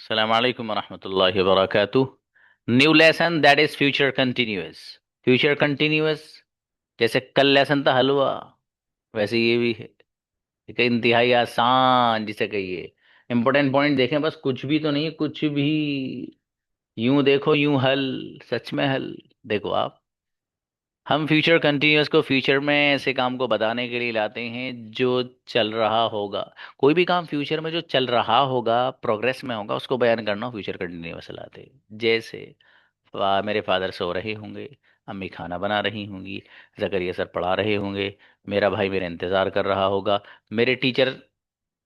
अस्सलाम वालेकुम वरहमतुल्लाहि वबरकातुह। New lesson that is future continuous. Future continuous जैसे कल लेसन था हलवा, वैसे ये भी है। ठीक है, इंतहाई आसान जिसे कहिए। इंपॉर्टेंट पॉइंट देखें, बस कुछ भी तो नहीं है, कुछ भी। यूं देखो यूं हल, सच में हल। देखो आप, हम फ्यूचर कंटिन्यूअस को फ्यूचर में ऐसे काम को बताने के लिए लाते हैं जो चल रहा होगा। कोई भी काम फ्यूचर में जो चल रहा होगा, प्रोग्रेस में होगा, उसको बयान करना फ्यूचर कंटिन्यूअस लाते हैं। जैसे मेरे फादर सो रहे होंगे, अम्मी खाना बना रही होंगी, जकरिया सर पढ़ा रहे होंगे, मेरा भाई मेरा इंतजार कर रहा होगा, मेरे टीचर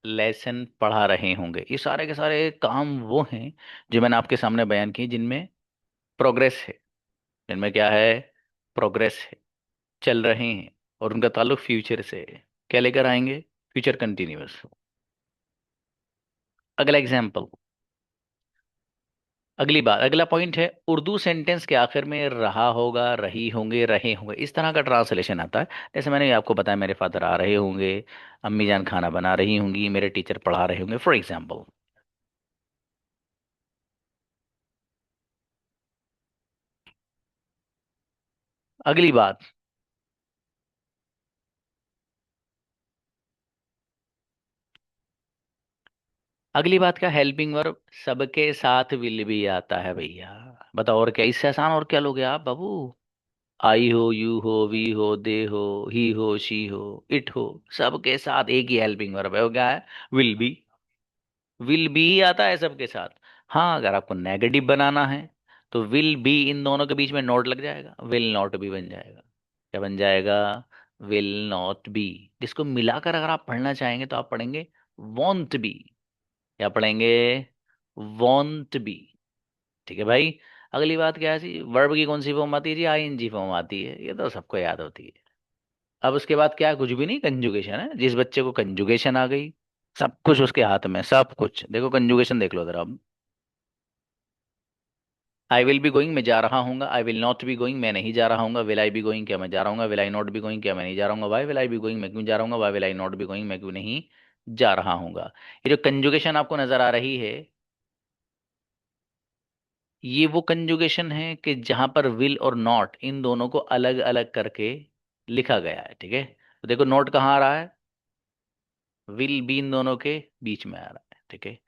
लेसन पढ़ा रहे होंगे। ये सारे के सारे काम वो हैं जो मैंने आपके सामने बयान किए, जिनमें प्रोग्रेस है। जिनमें क्या है? प्रोग्रेस है, चल रहे हैं, और उनका ताल्लुक फ्यूचर से है। क्या लेकर आएंगे? Future continuous. अगला एग्जाम्पल, अगली बात, अगला पॉइंट है, उर्दू सेंटेंस के आखिर में रहा होगा, रही होंगे, रहे होंगे, इस तरह का ट्रांसलेशन आता है। जैसे मैंने आपको बताया, मेरे फादर आ रहे होंगे, अम्मी जान खाना बना रही होंगी, मेरे टीचर पढ़ा रहे होंगे, फॉर एग्जाम्पल। अगली बात, अगली बात का हेल्पिंग वर्ब सबके साथ विल भी आता है भैया। बताओ, और क्या इससे आसान और क्या लोगे आप बाबू? आई हो, यू हो, वी हो, दे हो, ही हो, शी हो, इट हो, सबके साथ एक ही हेल्पिंग वर्ब है, वो क्या है? Will be. विल बी ही आता है सबके साथ। हाँ, अगर आपको नेगेटिव बनाना है तो विल बी इन दोनों के बीच में नोट लग जाएगा, विल नॉट बी बन जाएगा। क्या बन जाएगा? Will not be. जिसको मिलाकर अगर आप पढ़ना चाहेंगे तो आप पढ़ेंगे वॉन्ट बी। क्या पढ़ेंगे? Won't be. ठीक है भाई। अगली बात क्या है जी? वर्ब की कौन सी फॉर्म आती है जी? आईएनजी फॉर्म आती है, ये तो सबको याद होती है। अब उसके बाद क्या है? कुछ भी नहीं, कंजुगेशन है। जिस बच्चे को कंजुगेशन आ गई, सब कुछ उसके हाथ में, सब कुछ। देखो कंजुगेशन देख लो जरा अब। आई विल बी गोइंग, मैं जा रहा हूँ। I will not be going, मैं नहीं जा रहा हूँ। विल आई बी गोइंग, क्या मैं जा रहा हूँ? Will I not be going, क्या मैं नहीं जा रहा हूँ? Why will I be going, मैं क्यों जा रहा हूँ? Why will I not be going, मैं क्यों नहीं जा रहा हूँ? ये जो कंजुगेशन आपको नजर आ रही है, ये वो कंजुगेशन है कि जहां पर विल और नॉट, इन दोनों को अलग अलग करके लिखा गया है। ठीक है, तो देखो नोट कहाँ आ रहा है? विल बी इन दोनों के बीच में आ रहा है। ठीक है,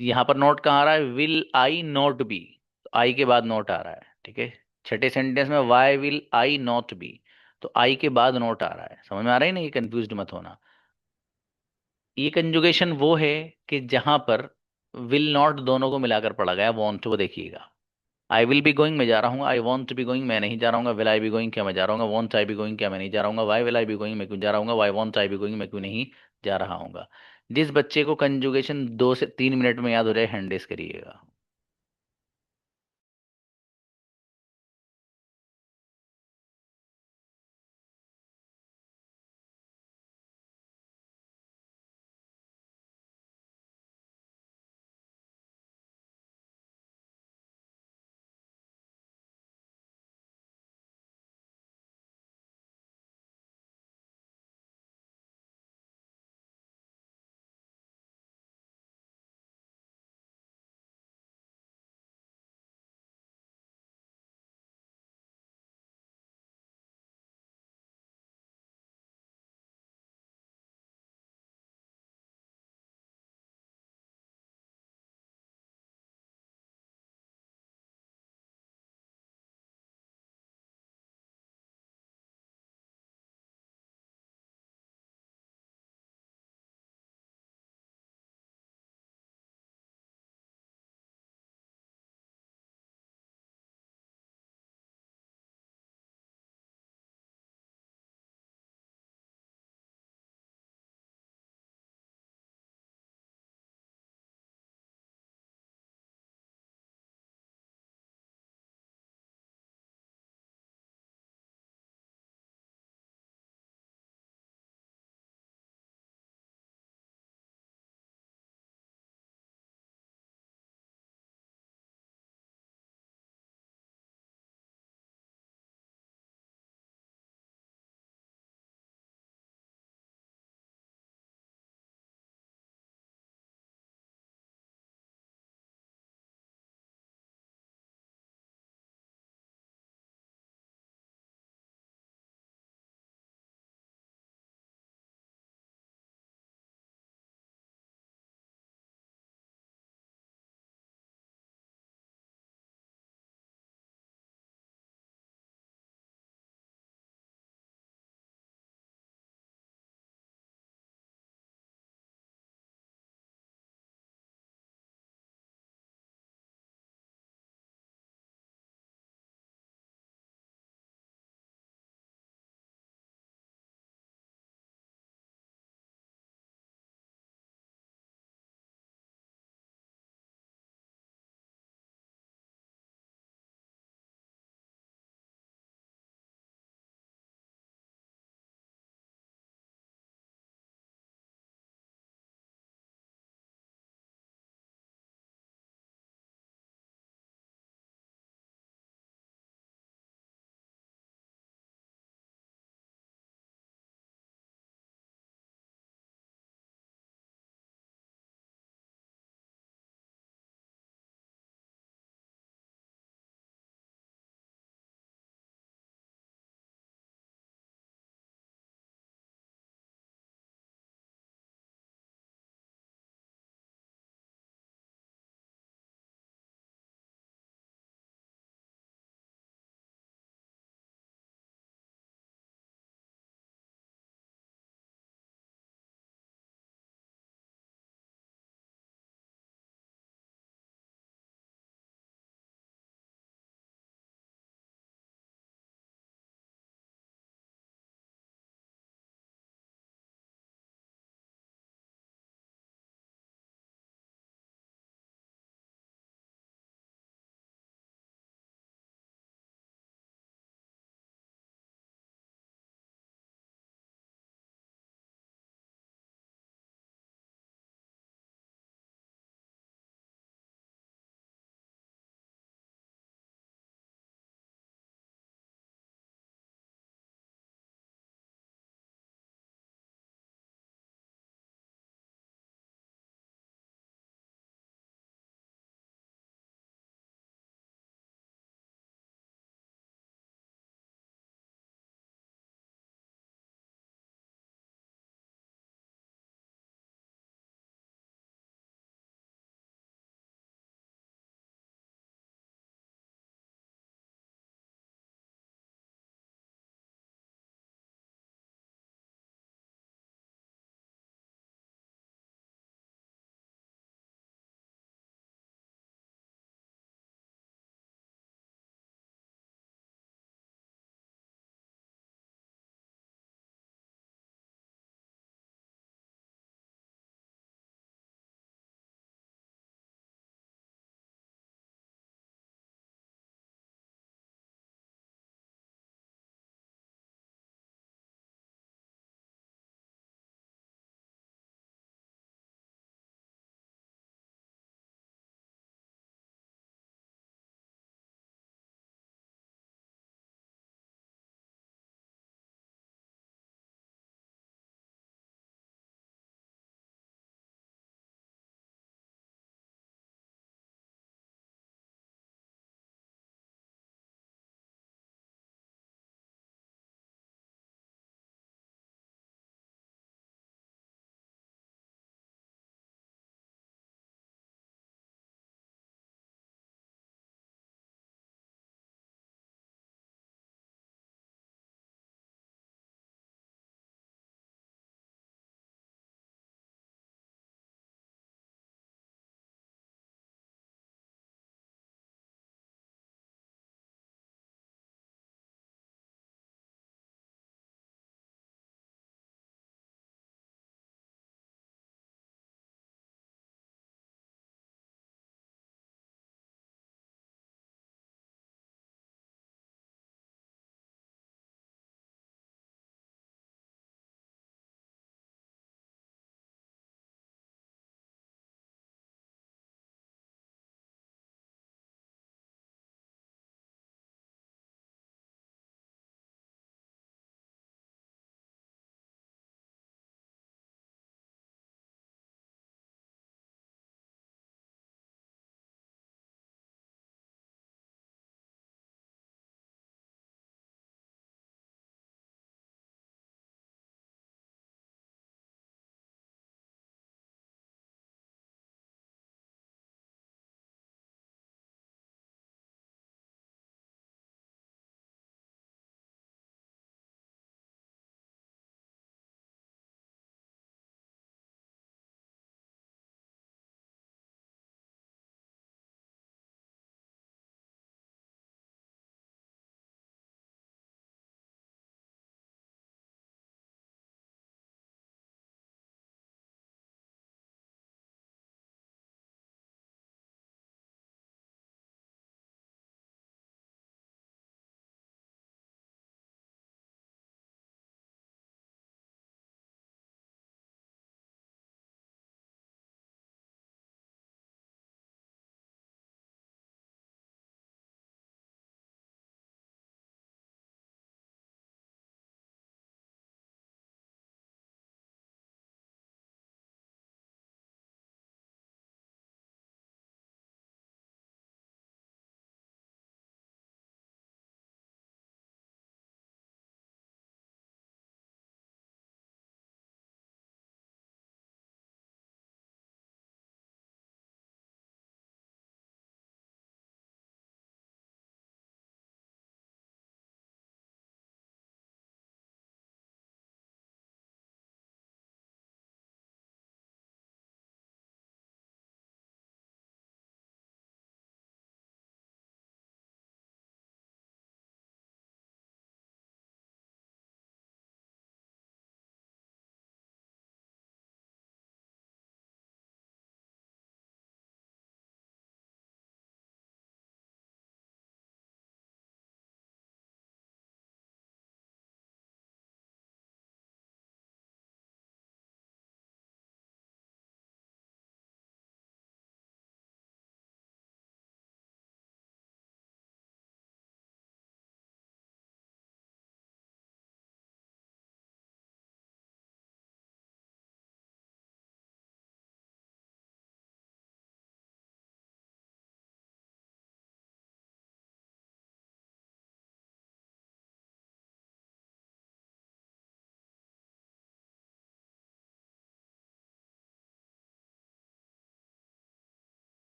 यहाँ पर नोट कहाँ आ रहा है? विल आई नॉट बी, आई के बाद नोट आ रहा है। ठीक है, छठे सेंटेंस में why will I not be, तो आई के बाद नोट आ रहा है। समझ में आ रहा है ना? ये कंफ्यूज मत होना। ये कंजुगेशन वो है कि जहां पर विल नॉट दोनों को मिलाकर पढ़ा गया। वॉन्ट को देखिएगा, आई विल बी गोइंग, मैं जा रहा हूँ। आई वॉन्ट बी गोइंग, मैं नहीं जा रहा हूँ। विल आई बी गोइंग, क्या मैं जा रहा हूँ? वॉन्ट आई बी गोइंग, क्या मैं नहीं जा रहा हूँ? Why will I be going, मैं क्यों जा रहा हूँ? Why won't I be going, मैं क्यों नहीं जा रहा हूँ? जिस बच्चे को कंजुगेशन 2 से 3 मिनट में याद हो जाए, हैंड रेस करिएगा।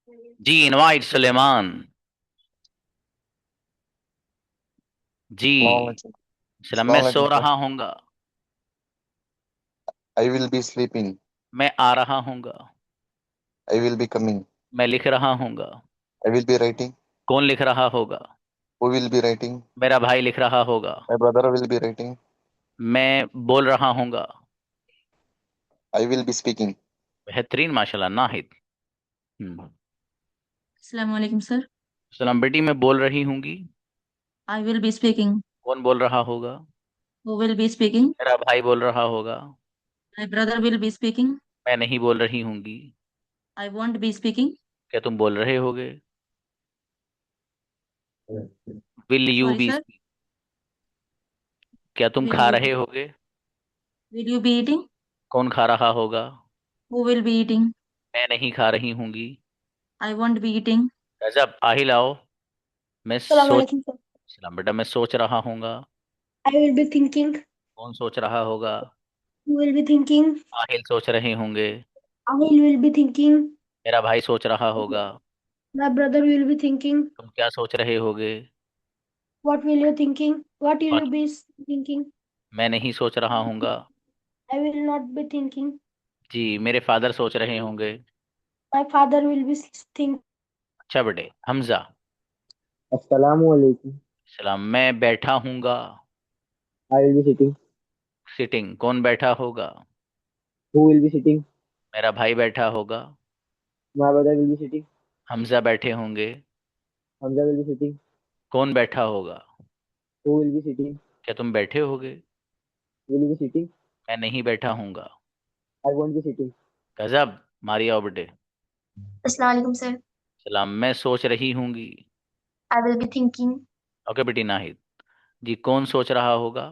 जी, इनवाइट सुलेमान। जी। Assalamualaikum. सलाम। मैं Assalamualaikum, सो sir. रहा हूँगा। I will be sleeping. मैं आ रहा हूँगा। I will be coming. मैं लिख रहा हूँगा। I will be writing. कौन लिख रहा होगा? Who will be writing? मेरा भाई लिख रहा होगा। My brother will be writing. मैं बोल रहा हूँगा। I will be speaking. बेहतरीन, माशाल्लाह, नाहिद। हम्म। अस्सलाम वालेकुम सर। सलाम बेटी, मैं बोल रही हूँगी। I will be speaking. कौन बोल रहा होगा? Who will be speaking? मेरा भाई बोल रहा होगा। My brother will be speaking. मैं नहीं बोल रही हूँगी। I won't be speaking. क्या तुम बोल रहे होगे? Will you sorry be? Sir. क्या तुम विल खा यू रहे होगे? Will you be eating? कौन खा रहा होगा? Who will be eating? मैं नहीं खा रही हूँगी। I won't be eating. गजब, आही लाओ। मैं Assalamu सोच। alaikum, sir. सलाम बेटा, मैं सोच रहा हूँगा। I will be thinking. कौन सोच रहा होगा? You will be thinking. Aahil सोच रहे होंगे। Ahil will be thinking. मेरा भाई सोच रहा होगा। My brother will be thinking. तुम क्या सोच रहे होगे? What will you thinking? What will और you be thinking? मैं नहीं सोच रहा हूँगा। I will not be thinking. जी, मेरे फादर सोच रहे होंगे। My father will be think. अच्छा बेटे, हमजा। Assalamualaikum. सलाम। मैं बैठा हूँगा। I will be sitting. Sitting. कौन बैठा होगा? Who will be sitting? मेरा भाई बैठा होगा। My brother will be sitting. Hamza बैठे होंगे। Hamza will be sitting. कौन बैठा होगा? Who will be sitting? क्या तुम बैठे होगे? Will you be sitting? मैं नहीं बैठा हूँगा। I won't be sitting. गजब, मारी आओ बेटे। Assalamu alaikum, sir. सलाम। मैं सोच रही हूँगी। I will be thinking. Okay बेटी, नाहिद। जी, कौन सोच रहा होगा?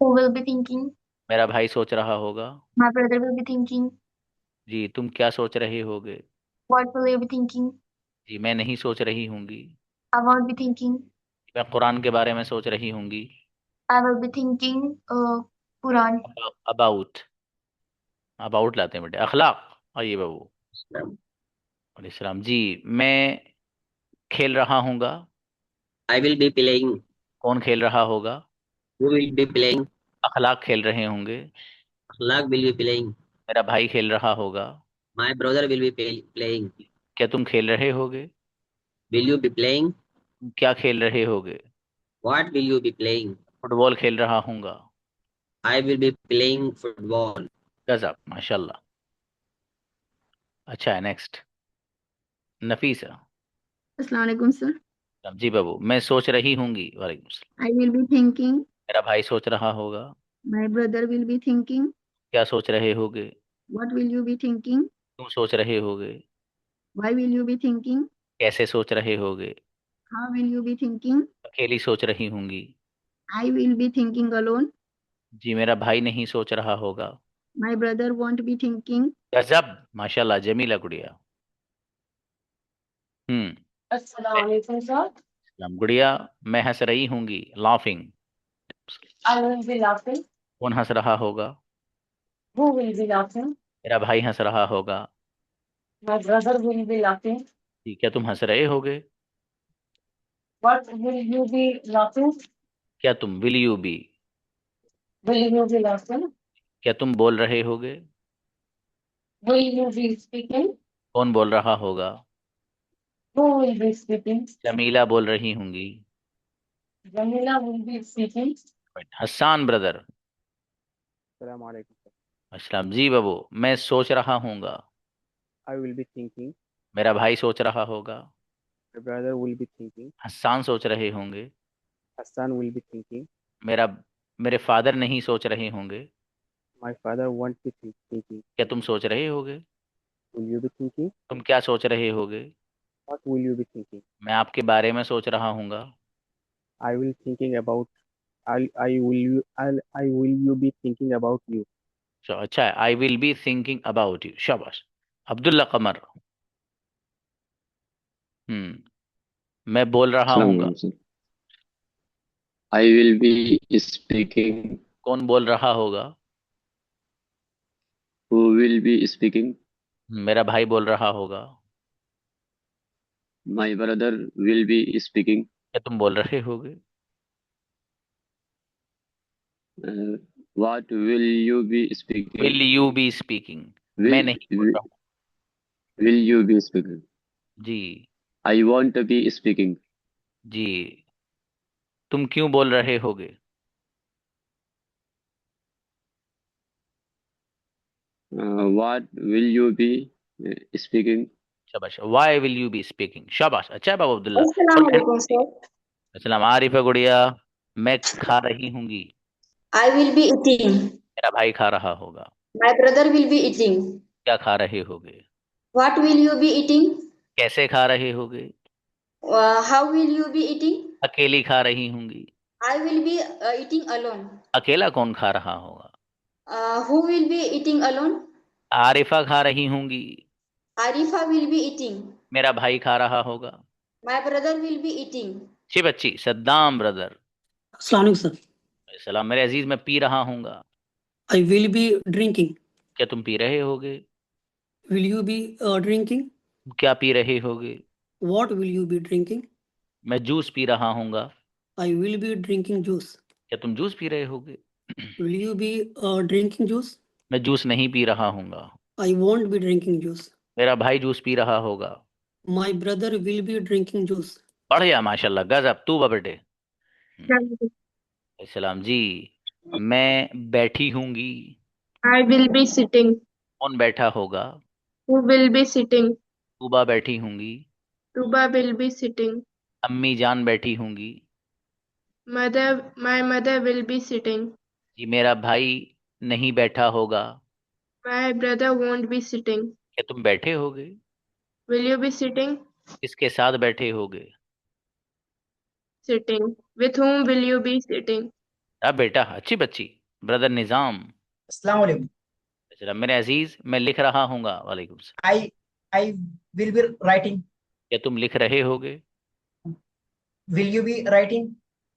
Who will be thinking? मेरा भाई सोच रहा होगा। My brother will be thinking. जी, तुम क्या सोच रहे होगे? What will you be thinking? जी, मैं नहीं सोच रही होंगी। I won't be thinking. मैं कुरान के बारे में सोच रही होंगी। I will be thinking. Quran. About. About लाते हैं बेटे, अखलाक। आइए बाबू। अलैहिस्सलाम। जी, मैं खेल रहा हूँगा। I will be playing. कौन खेल रहा होगा? Who will be playing? अखलाक खेल रहे होंगे। Akhlaq will be playing. मेरा भाई खेल रहा होगा। My brother will be playing. क्या तुम खेल रहे होगे? Will you be playing? तुम क्या खेल रहे होगे? What will you be playing? Football खेल रहा हूँगा। I will be playing football. गजब, माशाल्लाह। अच्छा है, नेक्स्ट। नफीसा। अस्सलाम वालेकुम सर। जी बाबू, मैं सोच रही होंगी। वालेकुम सलाम। I will be thinking. मेरा भाई सोच रहा होगा। My brother will be thinking. क्या सोच रहे होगे? What will you be thinking? तुम सोच रहे होगे। Why will you be thinking? कैसे सोच रहे होगे? How will you be thinking? अकेली सोच रही होंगी। I will be thinking alone. जी, मेरा भाई नहीं सोच रहा होगा। My brother won't be thinking. गजब, माशाल्लाह, जमीला गुड़िया। हम्म। अस्सलाम वालेकुम सर। सलाम गुड़िया। मैं हंस रही होंगी, laughing. I will be laughing. कौन हंस रहा होगा? Who will be laughing? मेरा भाई हंस रहा होगा। My brother will be laughing. जी, क्या तुम हंस रहे होगे? What will you be laughing? क्या तुम, will you be? Will you be laughing? क्या तुम बोल रहे होगे? Will you be speaking? कौन बोल रहा होगा? Who will be speaking? Jamila बोल रही होंगी। Jamila will be speaking. Hasan brother. Assalamualaikum, sir. अस्सलाम। जी बाबू, मैं सोच रहा हूँगा। I will be thinking. मेरा भाई सोच रहा होगा। My brother will be thinking. Hasan सोच रहे होंगे। Hassan will be thinking. मेरा मेरे फादर नहीं सोच रहे होंगे। My father won't be thinking. क्या तुम सोच रहे होगे? Will you be thinking? तुम क्या सोच रहे होगे? What will you be thinking? मैं आपके बारे में सोच रहा हूँगा। I will thinking about. I will you be thinking about you. अच्छा है, आई will be thinking about you. शाबाश। अब्दुल्ला कमर। मैं बोल रहा हूँगा। Assalamualaikum, sir. I will be speaking. कौन बोल रहा होगा? Who will be speaking? मेरा भाई बोल रहा होगा। My brother will be speaking. क्या तुम बोल रहे होगे? What will you be speaking? Will you be speaking? मैं नहीं बोल रहा हूँ Will you be speaking? Ji. I won't be speaking. जी, तुम क्यों बोल रहे होगे? What will you be speaking? शाबाश। Why will you be speaking? शाबाश, अच्छा है बाबू अब्दुल्ला। अस्सलाम वालेकुम सर। अस्सलाम। आरिफा गुड़िया, मैं खा रही हूँगी। I will be eating. मेरा भाई खा रहा होगा। My brother will be eating. क्या खा रहे होगे? What will you be eating? कैसे खा रहे होगे? How will you be eating? अकेली खा रही होंगी। I will be eating alone. अकेला कौन खा रहा होगा? Who will be eating alone? Arifa खा रही होंगी। Arifa will be eating. मेरा भाई खा रहा होगा। My brother will be eating. जी बच्ची, सद्दाम ब्रदर। अस्सलाम सर। सलाम मेरे अजीज, मैं पी रहा हूँगा। I will be drinking. क्या तुम पी रहे होगे? Will you be drinking? क्या पी रहे होगे? What will you be drinking? मैं जूस पी रहा हूँगा। I will be drinking juice. क्या तुम जूस पी रहे होगे? Will you be drinking juice? मैं जूस नहीं पी रहा हूँगा। I won't be drinking juice. मेरा भाई जूस पी रहा होगा। My brother will be drinking juice. बढ़िया, माशाल्लाह, गजब। तू बा बेटे। सलाम जी। मैं बैठी हूँगी। I will be sitting. कौन बैठा होगा? Who will be sitting? Tuba बैठी होंगी। Tuba will be sitting. अम्मी जान बैठी होंगी। My mother will be sitting. जी, मेरा भाई नहीं बैठा होगा। My brother won't be sitting. क्या तुम बैठे होगे? Will you be sitting? किसके साथ बैठे होगे? Sitting. With whom will you be sitting? अब बेटा, अच्छी बच्ची। ब्रदर निजाम। अस्सलाम वालेकुम। चला मेरे अजीज, मैं लिख रहा हूँगा। वालेकुम सलाम। I will be writing. क्या तुम लिख रहे होगे? Will you be writing?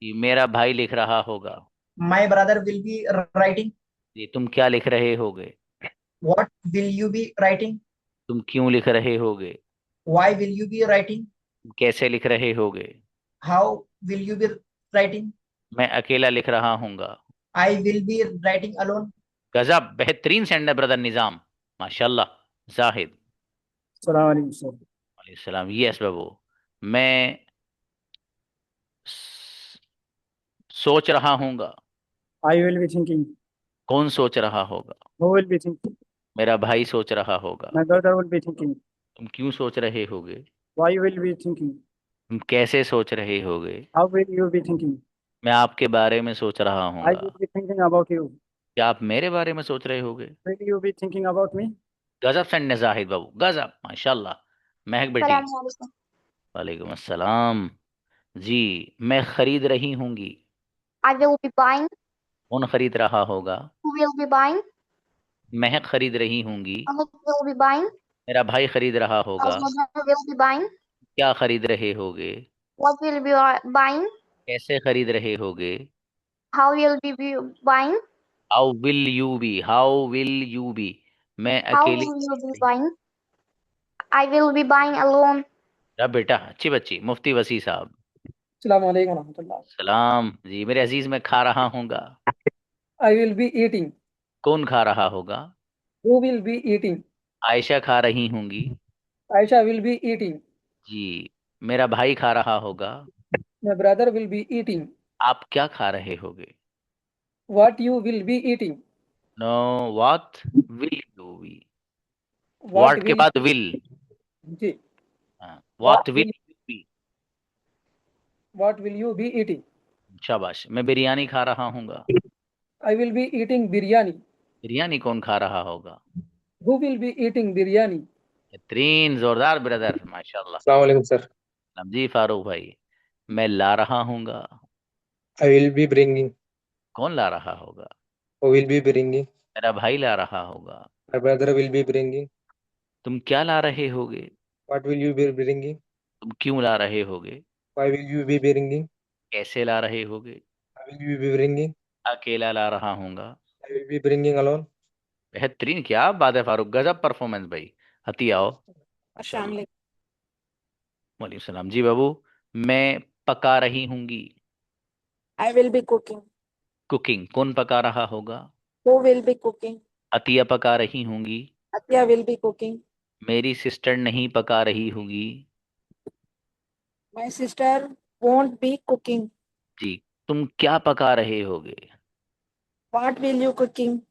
जी, मेरा भाई लिख रहा होगा। My brother will be writing. जी, तुम क्या लिख रहे होगे? What will you be writing? तुम क्यों लिख रहे होगे? Why will you be writing? तुम कैसे लिख रहे होगे? How will you be writing? मैं अकेला लिख रहा हूँगा। I will be writing alone. गजब, बेहतरीन सेंड है ब्रदर निजाम, माशाल्लाह। जाहिद। अस्सलाम वालेकुम सर। वालेकुम सलाम। यस बाबू। मैं सोच रहा हूँगा। I will be thinking. कौन सोच रहा होगा? Who will be thinking? मेरा भाई सोच रहा होगा। My brother will be thinking. तुम क्यों सोच रहे होगे? Why will be thinking? तुम कैसे सोच रहे होगे? How will you be thinking? मैं आपके बारे में सोच रहा आई हूँगा। Will be thinking about you. क्या आप मेरे बारे में सोच रहे होगे? Will you be thinking about me? गजब सेंड है जाहिद बाबू, गजब, माशाल्लाह। महक बेटी। वालेकुम अस्सलाम। जी, मैं खरीद रही होंगी। I will be buying. कौन खरीद रहा होगा? Who will be buying? महक खरीद रही होंगी। Ahmed will be buying. मेरा भाई खरीद रहा होगा। Ahmed will be buying. क्या खरीद रहे होगे? What will be buying? कैसे खरीद रहे होगे? How will we be buying? How will you be? How will you be? मैं How अकेली। will you be buying? I will be buying alone. अब बेटा, अच्छी बच्ची। मुफ्ती वसी साहब। अस्सलाम वालेकुम रहमतुल्लाह। सलाम जी मेरे अजीज, मैं खा रहा हूँगा। I will be eating. कौन खा रहा होगा? Who will be eating? Ayesha खा रही होंगी। Ayesha will be eating. जी, मेरा भाई खा रहा होगा। My brother will be eating. आप क्या खा रहे होगे? What you will be eating? No, what will you be? What what के विल बाद विल। जी। What will you be? What will you be eating? शाबाश। मैं बिरयानी खा रहा हूँगा। I will be eating biryani. Biryani कौन खा रहा होगा? Who will be eating biryani? बेहतरीन, जोरदार ब्रदर, माशाल्लाह। अस्सलाम वालेकुम सर। जी फारूक भाई, मैं ला रहा हूँगा। I will be bringing. कौन ला रहा होगा? Who will be bringing? मेरा भाई ला रहा होगा। My brother will be bringing. तुम क्या ला रहे होगे? What will you be bringing? तुम क्यों ला रहे होगे? Why will you be bringing? कैसे ला रहे होगे? How will you be bringing? अकेला ला रहा हूँगा। I will be bringing alone. बेहतरीन, क्या बात है फारूक, गजब परफॉर्मेंस भाई। हती आओ। माशाल्लाह। वालेकुम सलाम। जी बाबू, मैं पका रही होंगी। I will be cooking. Cooking कौन पका रहा होगा? Who will be cooking? Atiya पका रही होंगी। Atya will be cooking. मेरी सिस्टर नहीं पका रही होगी। My sister won't be cooking. जी, तुम क्या पका रहे होगे? What will you cooking?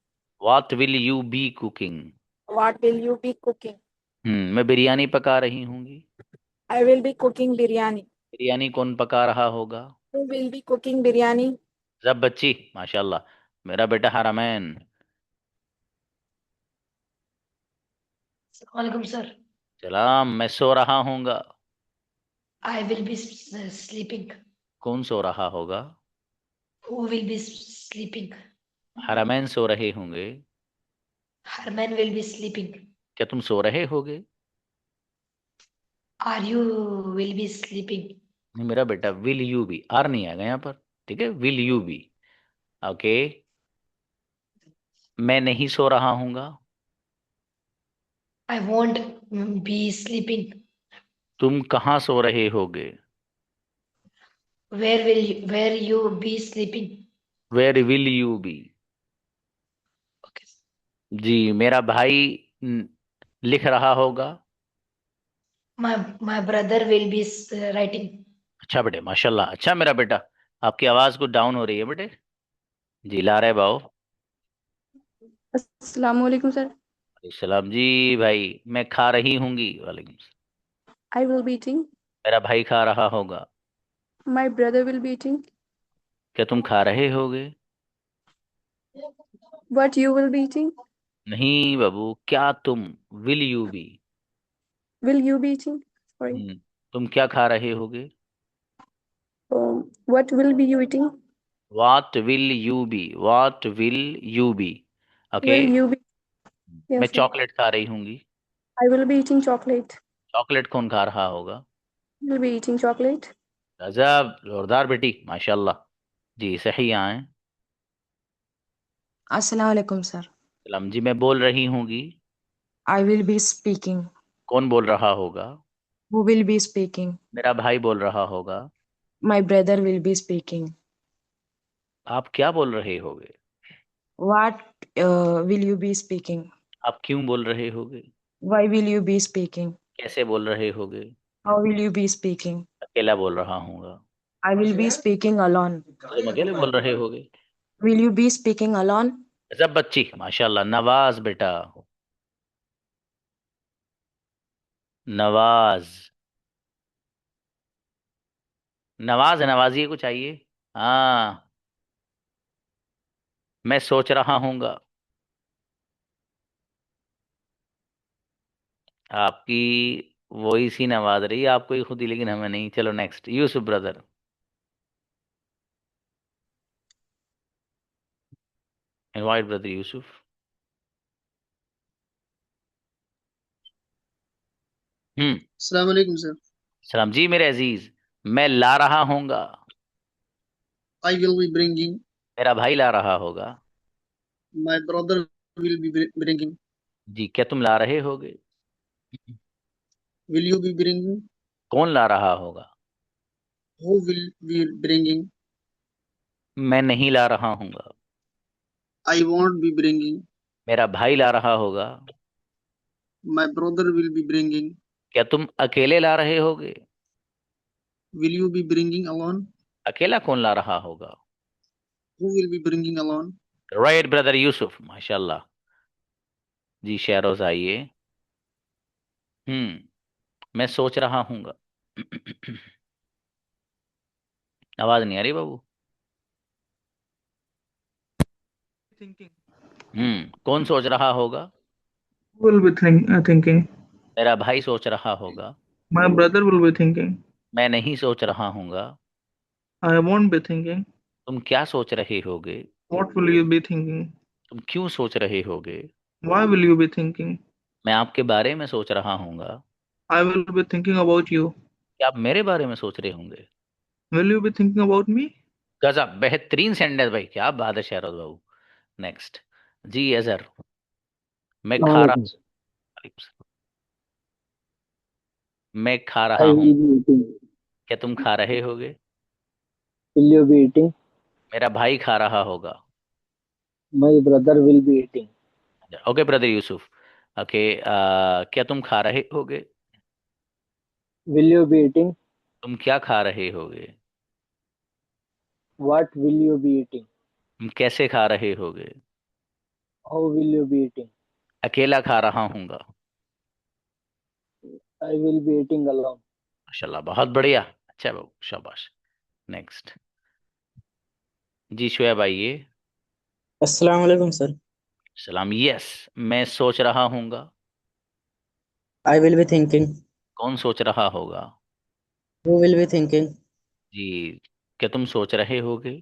What will you be cooking? What will you be cooking? मैं बिरयानी पका रही होंगी। I will be cooking biryani. Biryani कौन पका रहा होगा? Who will be cooking biryani? जब बच्ची, माशाल्लाह, मेरा बेटा हरमैन। Assalamualaikum sir. सलाम, मैं सो रहा हूँगा। I will be sleeping. कौन सो रहा होगा? Who will be sleeping? हरमैन सो रहे होंगे। Herman will be sleeping. क्या तुम सो रहे होगे? Are you will be sleeping? नहीं मेरा बेटा, विल यू बी, आर नहीं आएगा यहाँ पर, ठीक है, विल यू बी। ओके, मैं नहीं सो रहा हूँगा। I won't be sleeping. तुम कहाँ सो रहे होगे? Where you be sleeping? Where will you be? Okay. जी, मेरा भाई लिख रहा होगा। My brother will be writing. अच्छा बेटे, माशाल्लाह, अच्छा मेरा बेटा, आपकी आवाज कुछ डाउन हो रही है बेटे। जी, ला रहे बाओ। अस्सलाम वालेकुम सर। सलाम जी भाई, मैं खा रही होंगी। वालेकुम सलाम। I will be eating. मेरा भाई खा रहा होगा। My brother will be eating. क्या तुम खा रहे होगे? What you will be eating? नहीं बाबू, क्या तुम, will you be. Will you be eating? Sorry. तुम क्या खा रहे होगे? What will be you eating? What will you be? What will you be? Okay, Will you be? मैं Yes, sir. चॉकलेट खा रही होंगी। I will be eating chocolate. Chocolate कौन खा रहा होगा? Will be eating chocolate. गजब, जोरदार बेटी, माशाल्लाह। जी, सही आए। अस्सलाम वालेकुम सर। सलाम जी, मैं बोल रही होंगी। I will be speaking. कौन बोल रहा होगा? Who will be speaking? मेरा भाई बोल रहा होगा। My brother will be speaking. आप क्या बोल रहे होगे? What will you be speaking? आप क्यों बोल रहे होगे? Why will you be speaking? कैसे बोल रहे होगे? How will you be speaking? अकेला बोल रहा हूँगा। I will be speaking alone. तुम अकेले बोल रहे होगे। Will you be speaking alone? सब बच्ची, माशाल्लाह, नवाज बेटा, नवाज, नवाज है, नवाजिए कुछ आइए। हाँ, मैं सोच रहा हूँगा। आपकी वॉइस ही नवाज रही है, आपको ही खुद ही, लेकिन हमें नहीं। चलो next, Yusuf brother. Invite brother Yusuf. अस्सलाम वालेकुम सर। सलाम जी मेरे अजीज, मैं ला रहा हूँगा। I will be bringing. मेरा भाई ला रहा होगा। My brother will be bringing. जी, क्या तुम ला रहे होगे? Will you be bringing? कौन ला रहा होगा? Who will be bringing? मैं नहीं ला रहा हूँगा। I won't be bringing. मेरा भाई ला रहा होगा। My brother will be bringing. क्या तुम अकेले ला रहे होगे? Will you be bringing alone? अकेला कौन ला रहा होगा? Who will be bringing alone? Right brother Yusuf, माशाल्लाह। जी, शेरोज आइए। मैं सोच रहा हूँगा। आवाज नहीं आ रही बाबू। कौन सोच रहा होगा? Will be thinking. मेरा भाई सोच रहा होगा। My brother will be thinking. मैं नहीं सोच रहा हूँगा। I won't be thinking. तुम क्या सोच रहे होगे? What will you be thinking? तुम क्यों सोच रहे होगे? Why will you be thinking? मैं आपके बारे में सोच रहा हूँगा। I will be thinking about you. क्या आप मेरे बारे में सोच रहे होंगे? Will you be thinking about me? गजब, बेहतरीन सेंटेंस भाई, क्या बात है शेरोज बाबू। नेक्स्ट जी, अजहर। मैं खा रहा मैं खा I रहा will हूँ, be eating. क्या तुम खा रहे होगे? Will you be eating? मेरा भाई खा रहा होगा। My brother will be eating. Okay brother Yusuf, okay, क्या तुम खा रहे होगे? Will you be eating? तुम क्या खा रहे होगे? What will you be eating? तुम कैसे खा रहे होगे? How will you be eating? अकेला खा रहा हूँगा। I will be eating alone. माशाल्लाह, बहुत बढ़िया, अच्छा बाबू, शाबाश। नेक्स्ट, जी शुएब आइए। अस्सलाम वालेकुम सर। सलाम। यस, मैं सोच रहा हूँगा। I will be thinking. कौन सोच रहा होगा? Who will be thinking? जी, क्या तुम सोच रहे होगे?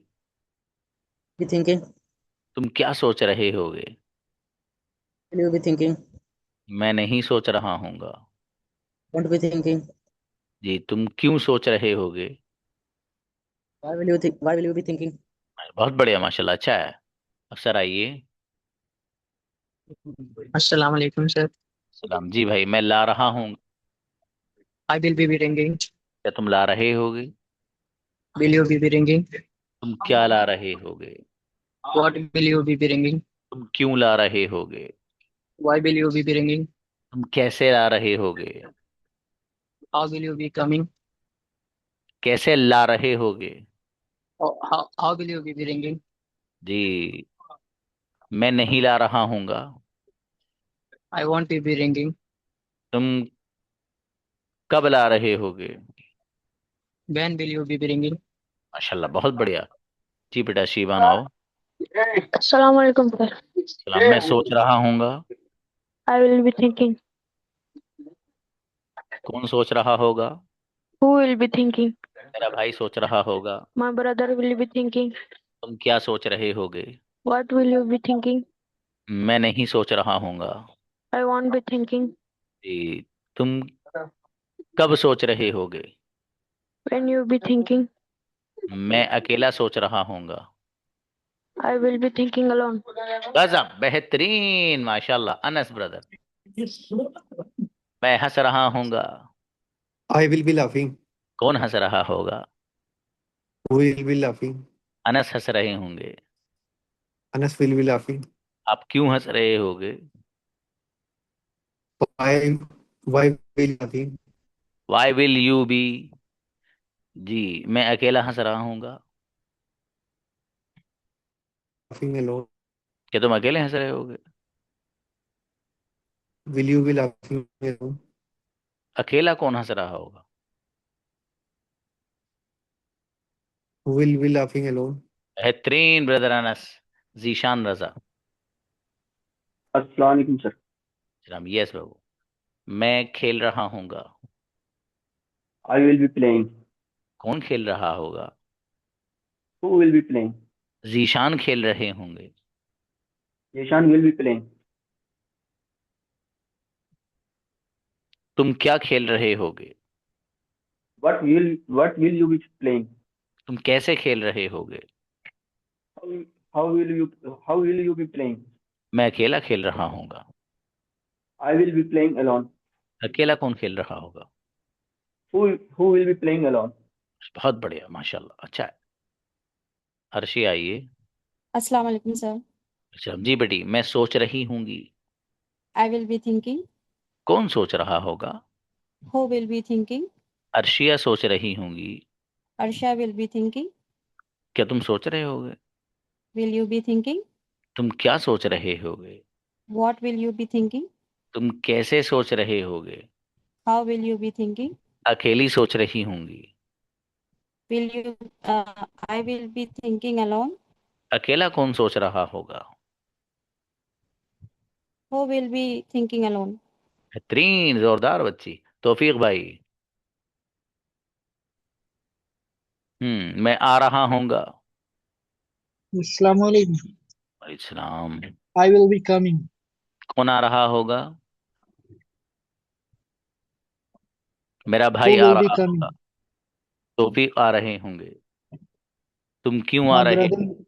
Be thinking. तुम क्या सोच रहे होगे? Will you be thinking? मैं नहीं सोच रहा हूँगा। Won't be thinking. जी, तुम क्यों सोच रहे होगे? Why will you think? Why will you be thinking? बहुत बढ़िया, माशाल्लाह, अच्छा है। अफसर आइए। अस्सलाम वालेकुम सर। सलाम। जी भाई, मैं ला रहा हूँ। I will be bringing. क्या तुम ला रहे होगे? Will you be bringing? तुम क्या ला रहे होगे? What will you be bringing? तुम क्यों ला रहे होगे? Why will you be bringing? तुम कैसे ला रहे होगे? How will you be coming? कैसे ला रहे होगे? How will you be bringing? जी, मैं नहीं ला रहा हूँगा। I won't be bringing. तुम कब ला रहे होगे? When will you be bringing? माशाल्लाह, बहुत बढ़िया। जी बेटा, शीबान आओ। अस्सलाम वालेकुम सर। सलाम। मैं सोच रहा हूँगा। I will be thinking. कौन सोच रहा होगा? Who will be thinking? मेरा भाई सोच रहा होगा। My brother will be thinking. तुम क्या सोच रहे होगे? What will you be thinking? मैं नहीं सोच रहा हूँगा। I won't be thinking. जी, तुम कब सोच रहे होगे? When you be thinking? मैं अकेला सोच रहा हूँगा। I will be thinking alone. गजब, बेहतरीन, माशाल्लाह। अनस ब्रदर, मैं हंस रहा हूँगा। I will be laughing. कौन हंस रहा होगा? Who will be laughing? Anas हंस रहे होंगे। Anas will be laughing. आप क्यों हंस रहे होगे? Why will you laughing? Why will you be? जी, मैं अकेला हंस रहा हूँगा। Laughing alone. क्या तुम अकेले हंस रहे होगे? Will you be laughing alone? अकेला कौन हंस रहा होगा? Who will be laughing alone? बेहतरीन ब्रदर अनस। जीशान रजा। अस्सलाम वालेकुम सर। सलाम। यस बाबू, मैं खेल रहा हूँगा। I will be playing. कौन खेल रहा होगा? Who will be playing? Zeeshan खेल रहे होंगे। Yeshan will be playing. तुम क्या खेल रहे होगे? What will you be playing? तुम कैसे खेल रहे होगे? How, how will you be playing? मैं अकेला खेल रहा हूँगा। I will be playing alone. अकेला कौन खेल रहा होगा? Who will be playing alone? बहुत बढ़िया, माशाल्लाह, अच्छा है। हर्षी आइए। अस्सलाम वालेकुम सर। अच्छा जी बेटी, मैं सोच रही हूँगी। I will be thinking. कौन सोच रहा होगा? Who will be thinking? Arshia सोच रही होंगी। Arsha will be thinking. क्या तुम सोच रहे होगे? Will you be thinking? तुम क्या सोच रहे होगे? What will you be thinking? तुम कैसे सोच रहे होगे? How will you be thinking? अकेली सोच रही होंगी। Will you? I will be thinking alone. अकेला कौन सोच रहा होगा? Who will be thinking alone? बेहतरीन, जोरदार बच्ची। तौफीक भाई। मैं आ रहा हूँगा। अस्सलाम वालेकुम। वालेकुम। I will be coming. कौन आ रहा होगा? मेरा Who भाई आ will be रहा coming? होगा। तौफीक आ रहे होंगे। तुम क्यों आ My रहे? brother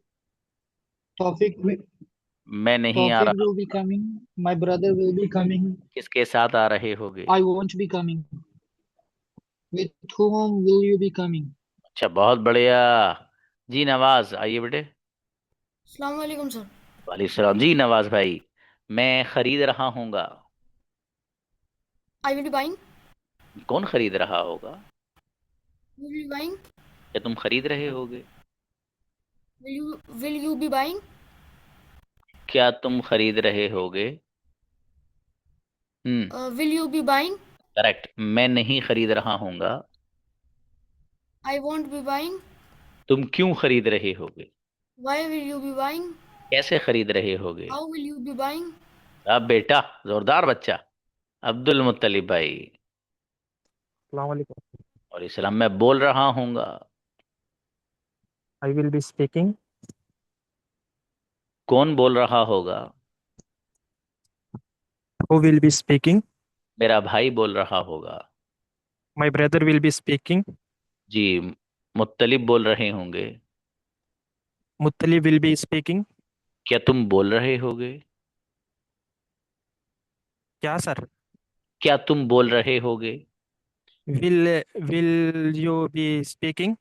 Tawfiq मैं नहीं आ रहा। will be coming. My brother will be coming. किसके साथ आ रहे होगे? I won't be coming. With whom will you be coming? अच्छा, बहुत बढ़िया। जी नवाज, आइए बेटे। अस्सलाम वालेकुम सर। वालेकुम सलाम जी नवाज भाई। मैं खरीद रहा हूँगा। I will be buying. कौन खरीद रहा होगा? You will be buying. क्या तुम खरीद रहे होगे? Will you be buying? क्या तुम खरीद रहे होगे? Will you be buying? Correct. मैं नहीं खरीद रहा हूँगा। I won't be buying. तुम क्यों खरीद रहे होगे? Why will you be buying? कैसे खरीद रहे होगे? How will you be buying? अब बेटा, जोरदार बच्चा। अब्दुल मुत्तलिब भाई। Assalamu alaikum. और इस्लाम, मैं बोल रहा हूँगा। I will be speaking. कौन बोल रहा होगा? Who will be speaking? मेरा भाई बोल रहा होगा। My brother will be speaking. जी, मुत्तलिब बोल रहे होंगे। Muttalib will be speaking. क्या तुम बोल रहे होगे? क्या सर? क्या तुम बोल रहे होगे? Will you be speaking?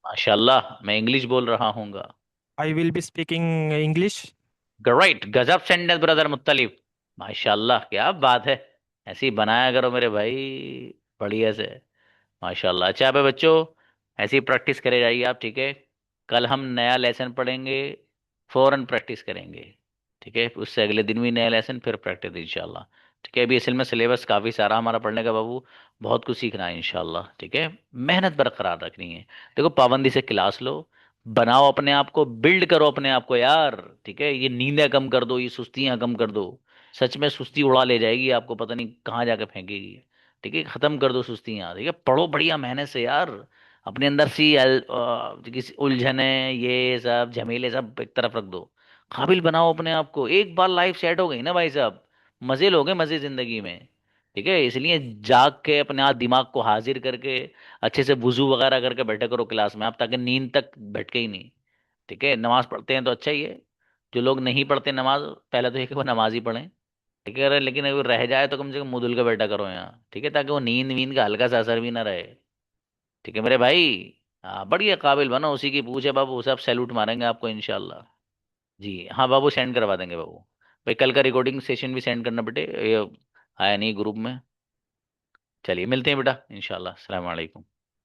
माशाल्लाह, मैं इंग्लिश बोल रहा हूँगा। I will be speaking English. Great, गजब सेंटेंस ब्रदर मुत्तलिब। माशाल्लाह, क्या बात है। ऐसे ही बनाया करो मेरे भाई, बढ़िया से। माशाल्लाह। अच्छा अब बच्चों, ऐसे ही प्रैक्टिस करे जाइए आप, ठीक है। कल हम नया लेसन पढ़ेंगे, फौरन प्रैक्टिस करेंगे, ठीक है। उससे अगले दिन भी नया लेसन, फिर प्रैक्टिस इंशाल्लाह। ठीक है, अभी असल में सिलेबस काफ़ी सारा हमारा पढ़ने का बाबू, बहुत कुछ सीखना है इंशाल्लाह, ठीक है। मेहनत बरकरार रखनी है। देखो, पाबंदी से क्लास लो, बनाओ अपने आप को, बिल्ड करो अपने आप को यार, ठीक है। ये नींदें कम कर दो, ये सुस्तियां कम कर दो। सच में सुस्ती उड़ा ले जाएगी आपको, पता नहीं कहाँ जाकर फेंकेगी। ठीक है, खत्म कर दो सुस्तियां, ठीक है। पढ़ो बढ़िया मेहनत से यार। अपने अंदर सी किसी उलझने, ये सब झमेले सब एक तरफ रख दो। काबिल बनाओ अपने आप को। एक बार लाइफ सेट हो गई ना भाई साहब, मजे लोगे, मजे जिंदगी में। ठीक है, इसलिए जाग के अपने आप दिमाग को हाजिर करके अच्छे से वुजू वगैरह करके बैठे करो क्लास में आप, ताकि नींद तक भटके ही नहीं। ठीक है, नमाज पढ़ते हैं तो अच्छा ही है। जो लोग नहीं पढ़ते नमाज, पहले तो ये कि वो नमाज ही पढ़ें। ठीक है, लेकिन अगर रह जाए तो कम से कम मुंह धुल के बैठा करो यहाँ, ठीक है, ताकि वो नींद वींद का हल्का सा असर भी ना रहे। ठीक है मेरे भाई। हाँ, बढ़िया काबिल बनो, उसी की पूछे बाबू, सब सैल्यूट मारेंगे आपको इंशाल्लाह। जी हाँ बाबू, सेंड करवा देंगे बाबू। भाई कल का रिकॉर्डिंग सेशन भी सेंड करना बेटे, ये आया नहीं ग्रुप में। चलिए मिलते हैं बेटा इंशाल्लाह। अस्सलाम वालेकुम।